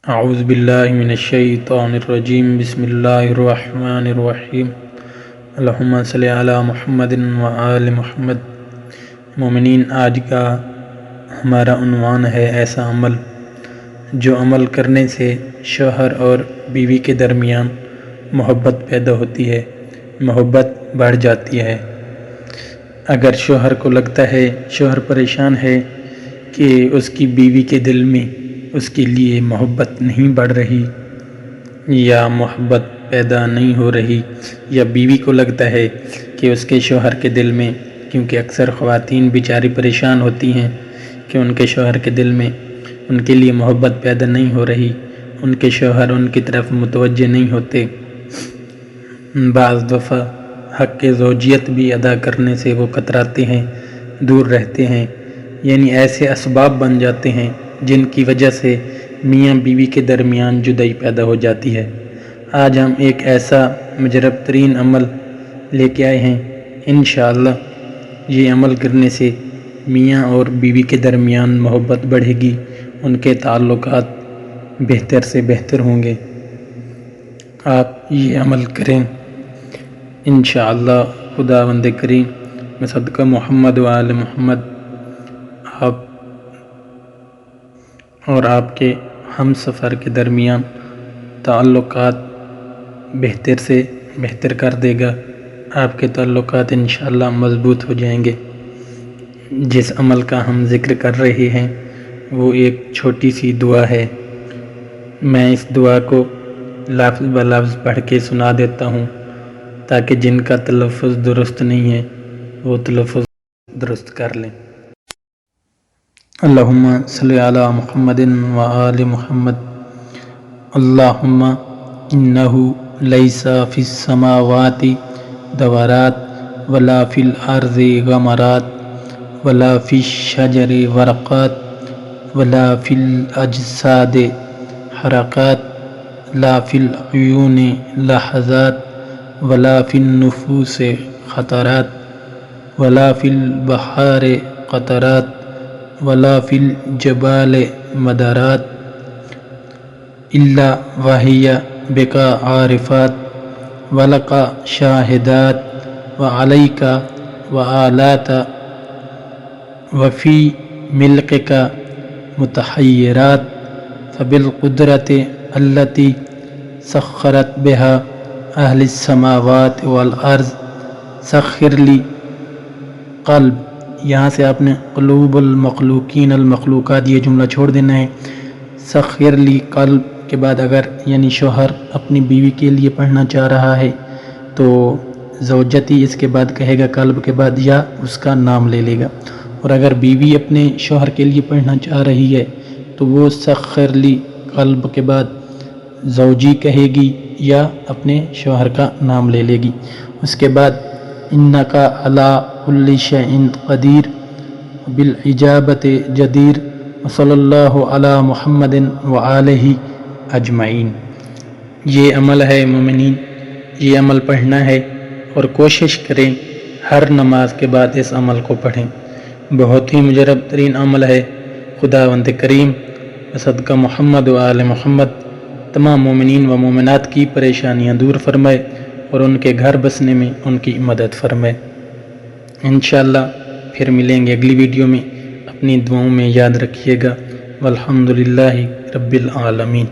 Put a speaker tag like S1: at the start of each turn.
S1: اعوذ باللہ من الشیطان الرجیم بسم اللہ الرحمن الرحیم اللہم صلی علی محمد و آل محمد۔ مومنین، آج کا ہمارا عنوان ہے ایسا عمل جو عمل کرنے سے شوہر اور بیوی کے درمیان محبت پیدا ہوتی ہے، محبت بڑھ جاتی ہے۔ اگر شوہر کو لگتا ہے، شوہر پریشان ہے کہ اس کی بیوی کے دل میں اس کے لیے محبت نہیں بڑھ رہی یا محبت پیدا نہیں ہو رہی، یا بیوی کو لگتا ہے کہ اس کے شوہر کے دل میں، کیونکہ اکثر خواتین بیچاری پریشان ہوتی ہیں کہ ان کے شوہر کے دل میں ان کے لیے محبت پیدا نہیں ہو رہی، ان کے شوہر ان کی طرف متوجہ نہیں ہوتے، بعض دفعہ حق زوجیت بھی ادا کرنے سے وہ کتراتے ہیں، دور رہتے ہیں، یعنی ایسے اسباب بن جاتے ہیں جن کی وجہ سے میاں بیوی کے درمیان جدائی پیدا ہو جاتی ہے۔ آج ہم ایک ایسا مجرب ترین عمل لے کے آئے ہیں، انشاءاللہ یہ عمل کرنے سے میاں اور بیوی کے درمیان محبت بڑھے گی، ان کے تعلقات بہتر سے بہتر ہوں گے۔ آپ یہ عمل کریں انشاءاللہ، خداوند کریم بصدقہ محمد و آل محمد آپ اور آپ کے ہم سفر کے درمیان تعلقات بہتر سے بہتر کر دے گا، آپ کے تعلقات انشاءاللہ مضبوط ہو جائیں گے۔ جس عمل کا ہم ذکر کر رہے ہیں وہ ایک چھوٹی سی دعا ہے، میں اس دعا کو لفظ بہ لفظ پڑھ کے سنا دیتا ہوں تاکہ جن کا تلفظ درست نہیں ہے وہ تلفظ درست کر لیں۔ اللہم صلی علی محمد و آل محمد۔ اللہم انہو لیس فی السماوات دورات ولا فی الارض غمرات ولا فی الشجر ورقات ولا فی الاجساد حرکات لا فی العیون لحظات ولا فی النفوس خطرات ولا فی البحار قطرات ولا فی الجبال مدارات الا وہی بکا عارفات ولقا شاہدات وعلیک وآلات وفی ملکک متحیرات فبالقدرت التی سخرت بہا اہل السماوات والارض سخر لی قلب۔ یہاں سے آپ نے قلوب المخلوقین المخلوقات یہ جملہ چھوڑ دینا ہے۔ سخر لی قلب کے بعد اگر یعنی شوہر اپنی بیوی کے لیے پڑھنا چاہ رہا ہے تو زوجتی اس کے بعد کہے گا، قلب کے بعد یا اس کا نام لے لے گا، اور اگر بیوی اپنے شوہر کے لیے پڑھنا چاہ رہی ہے تو وہ سخر لی قلب کے بعد زوجی کہے گی یا اپنے شوہر کا نام لے لے گی۔ اس کے بعد انکا علی کل شیء قدیر بالعجابۃ جدیر وصلی اللہ علی محمد وآلہ اجمعین۔ یہ عمل ہے مومنین، یہ عمل پڑھنا ہے اور کوشش کریں ہر نماز کے بعد اس عمل کو پڑھیں۔ بہت ہی مجرب ترین عمل ہے۔ خداوند کریم بصدقہ محمد و آل محمد تمام مومنین و مومنات کی پریشانیاں دور فرمائے اور ان کے گھر بسنے میں ان کی مدد فرمائے۔ انشاءاللہ پھر ملیں گے اگلی ویڈیو میں، اپنی دعاؤں میں یاد رکھیے گا۔ والحمدللہ رب العالمین۔